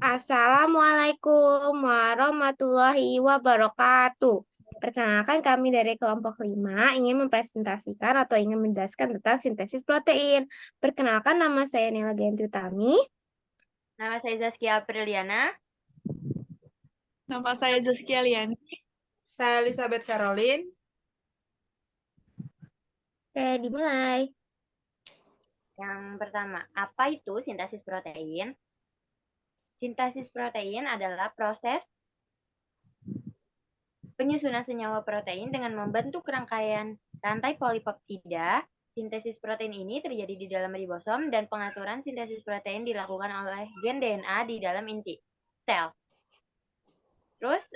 Assalamualaikum warahmatullahi wabarakatuh. Perkenalkan kami dari kelompok 5 ingin mempresentasikan atau ingin menjelaskan tentang sintesis protein. Perkenalkan nama saya Nela Gayantri Utami. Nama saya Zaskia Apriliana. Nama saya Zaskia Liani. Saya Elizabeth Caroline. Oke, dimulai. Yang pertama, apa itu sintesis protein? Sintesis protein adalah proses penyusunan senyawa protein dengan membentuk rangkaian rantai polipeptida. Sintesis protein ini terjadi di dalam ribosom dan pengaturan sintesis protein dilakukan oleh gen DNA di dalam inti sel. Terus,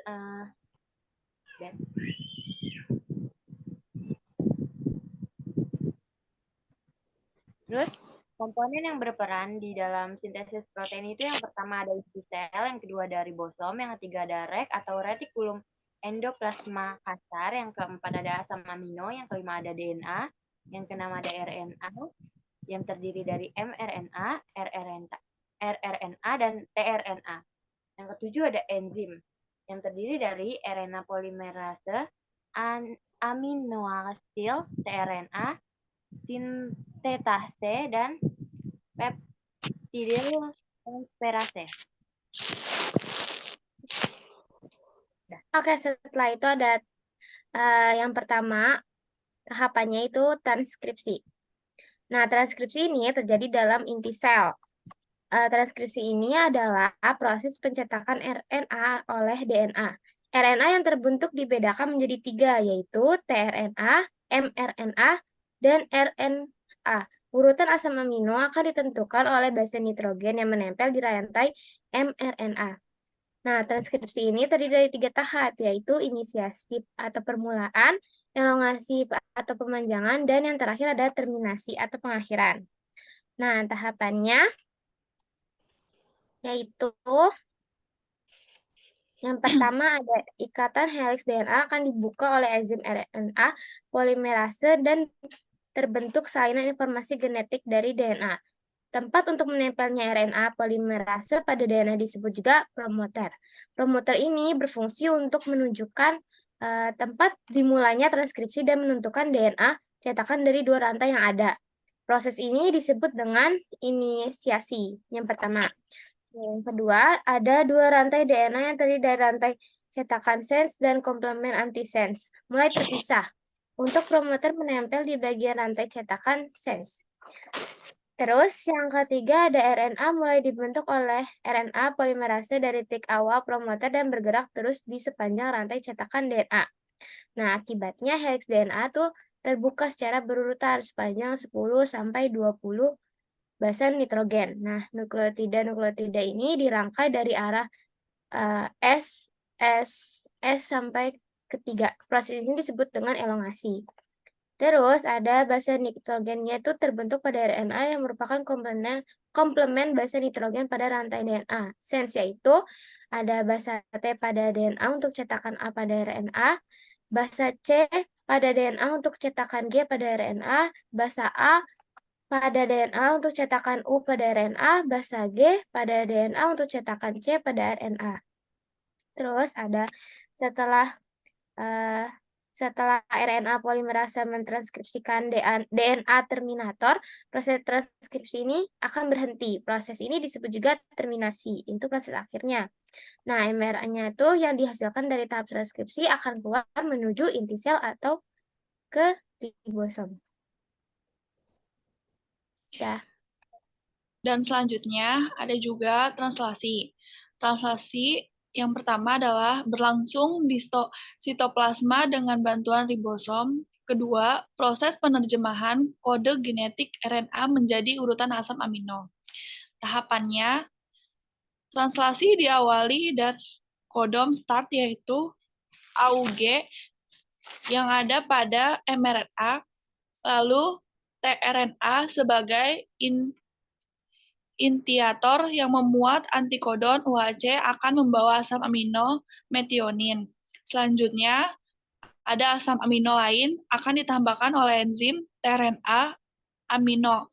komponen yang berperan di dalam sintesis protein itu yang pertama ada inti sel, yang kedua ada ribosom, yang ketiga ada rek atau retikulum endoplasma kasar, yang keempat ada asam amino, yang kelima ada DNA, yang keenam ada RNA, yang terdiri dari mRNA, rRNA, dan tRNA. Yang ketujuh ada enzim, yang terdiri dari RNA polimerase, aminoasid, tRNA, sintetase, dan peptidil transferase. Oke, setelah itu ada yang pertama, tahapannya itu transkripsi. Nah, transkripsi ini terjadi dalam inti sel. Transkripsi ini adalah proses pencetakan RNA oleh DNA. RNA yang terbentuk dibedakan menjadi 3, yaitu tRNA, mRNA, dan RNA. Urutan asam amino akan ditentukan oleh base nitrogen yang menempel di rantai mRNA. Nah, transkripsi ini terdiri dari 3 tahap, yaitu inisiasi atau permulaan, elongasi atau pemanjangan, dan yang terakhir ada terminasi atau pengakhiran. Nah, tahapannya yaitu yang pertama ada ikatan helix DNA akan dibuka oleh enzim RNA polimerase dan terbentuk salinan informasi genetik dari DNA. Tempat untuk menempelnya RNA polimerase pada DNA disebut juga promoter. Promoter ini berfungsi untuk menunjukkan tempat dimulainya transkripsi dan menentukan DNA cetakan dari 2 rantai yang ada. Proses ini disebut dengan inisiasi. Yang pertama. Yang kedua, ada 2 rantai DNA yang terdiri dari rantai cetakan sense dan komplemen antisense, mulai terpisah untuk promoter menempel di bagian rantai cetakan sense. Terus yang ketiga ada RNA mulai dibentuk oleh RNA polimerase dari titik awal promoter dan bergerak terus di sepanjang rantai cetakan DNA. Nah, akibatnya helix DNA tuh terbuka secara berurutan sepanjang 10-20 basa nitrogen. Nah, nukleotida ini dirangkai dari arah S sampai ketiga. Proses ini disebut dengan elongasi. Terus ada basa nitrogennya itu terbentuk pada RNA yang merupakan komplemen basa nitrogen pada rantai DNA. Sense yaitu ada basa T pada DNA untuk cetakan A pada RNA, basa C pada DNA untuk cetakan G pada RNA, basa A pada DNA untuk cetakan U pada RNA, basa G pada DNA untuk cetakan C pada RNA. Terus ada setelah RNA polimerase mentranskripsikan DNA terminator, proses transkripsi ini akan berhenti. Proses ini disebut juga terminasi, itu proses akhirnya. Nah, mRNA itu yang dihasilkan dari tahap transkripsi akan keluar menuju inti sel atau ke ribosom. Sudah. Dan selanjutnya ada juga translasi. Translasi yang pertama adalah berlangsung di sitoplasma dengan bantuan ribosom. Kedua, proses penerjemahan kode genetik RNA menjadi urutan asam amino. Tahapannya, translasi diawali dari kodom start yaitu AUG yang ada pada mRNA, lalu tRNA sebagai initiator yang memuat antikodon UHC akan membawa asam amino metionin. Selanjutnya, ada asam amino lain akan ditambahkan oleh enzim tRNA amino.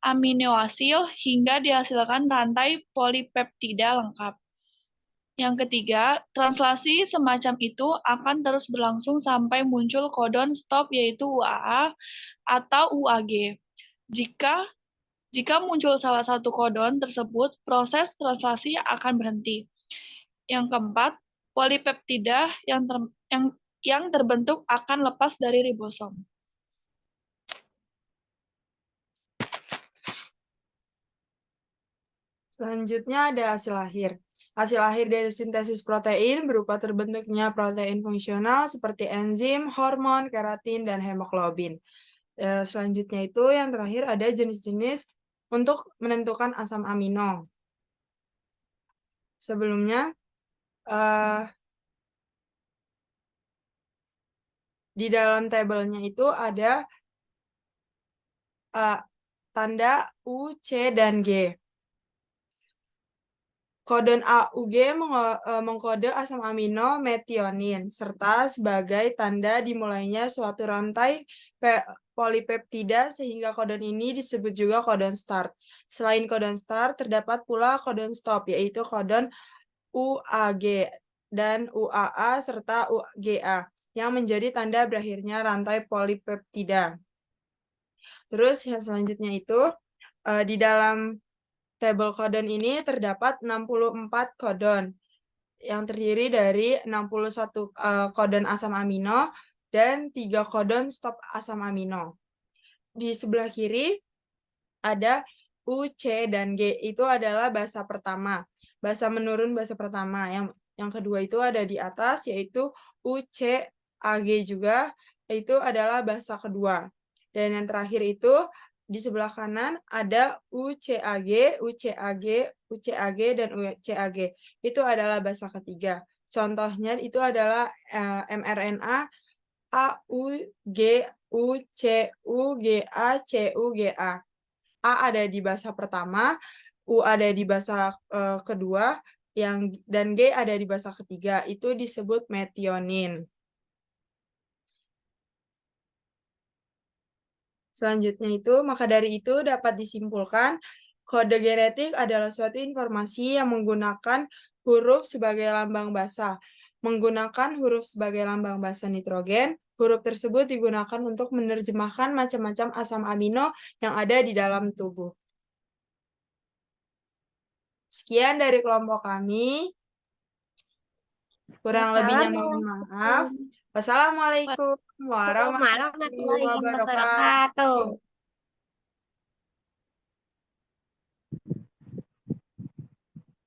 aminoasil hingga dihasilkan rantai polipeptida lengkap. Yang ketiga, translasi semacam itu akan terus berlangsung sampai muncul kodon stop yaitu UAA atau UAG. Jika muncul salah satu kodon tersebut, proses translasi akan berhenti. Yang keempat, polipeptida yang terbentuk akan lepas dari ribosom. Selanjutnya ada hasil akhir. Hasil akhir dari sintesis protein berupa terbentuknya protein fungsional seperti enzim, hormon, keratin, dan hemoglobin. Selanjutnya itu yang terakhir ada jenis-jenis untuk menentukan asam amino. Sebelumnya, di dalam tabelnya itu ada tanda U, C, dan G. Kodon AUG mengkode asam amino metionin, serta sebagai tanda dimulainya suatu rantai polipeptida sehingga kodon ini disebut juga kodon start. Selain kodon start, terdapat pula kodon stop, yaitu kodon UAG dan UAA serta UGA, yang menjadi tanda berakhirnya rantai polipeptida. Terus yang selanjutnya itu, di dalam tabel kodon ini terdapat 64 kodon yang terdiri dari 61 kodon asam amino dan 3 kodon stop asam amino. Di sebelah kiri ada U, C, dan G. Itu adalah basa pertama. Basa menurun basa pertama. Yang kedua itu ada di atas, yaitu U, C, AG juga. Itu adalah basa kedua. Dan yang terakhir itu di sebelah kanan ada UCAG, UCAG, UCAG, dan UCAG. Itu adalah basa ketiga. Contohnya itu adalah mRNA AUG, UCU, GA, CU, GA. A ada di basa pertama, U ada di basa kedua, dan G ada di basa ketiga. Itu disebut metionin. Selanjutnya itu, maka dari itu dapat disimpulkan kode genetik adalah suatu informasi yang menggunakan huruf sebagai lambang basa. Menggunakan huruf sebagai lambang basa nitrogen, huruf tersebut digunakan untuk menerjemahkan macam-macam asam amino yang ada di dalam tubuh. Sekian dari kelompok kami. Kurang lebihnya mohon maaf. Wassalamualaikum warahmatullahi wabarakatuh.